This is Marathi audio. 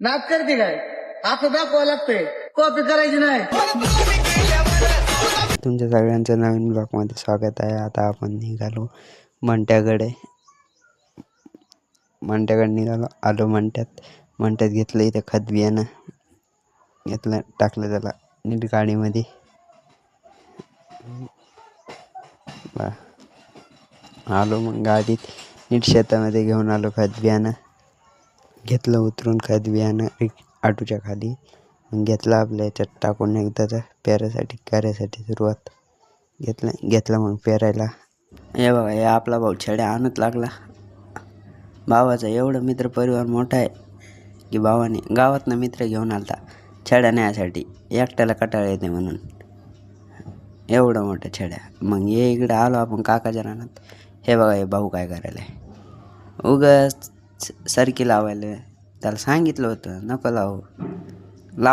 नाच करते काय असं दाखवावं लागतंय कॉपी करायची नाही. तुमच्या सगळ्यांचं नवीन ब्लॉगमध्ये स्वागत आहे. आता आपण निघालो मंट्याकडे निघालो. आलो मंट्यात घेतलं इथं खत बियाणं घेतलं, टाकलं त्याला नीट गाडीमध्ये. आलो मग गाडीत नीट शेतामध्ये घेऊन आलो खत बियाणं. घेतलं उतरून खत बियाणं आटूच्या खाली. मग घेतलं आपल्या याच्यात टाकून एकदाचा करायसाठी सुरुवात. घेतलं मग पेरायला. हे बघा, हे आपला भाऊ छड्या आणत लागला. भावाचा एवढं मित्रपरिवार मोठा आहे की भावाने गावातनं मित्र घेऊन आलता छड्या न्यायसाठी. एकट्याला कटाळा येते म्हणून एवढं मोठं छड्या. मग हे इकडं आलो आपण काकाच्या रानात. हे बघा, हे भाऊ काय करायला उगाच सरकी लावायला. त्याला सांगितलं होतं नको लावू.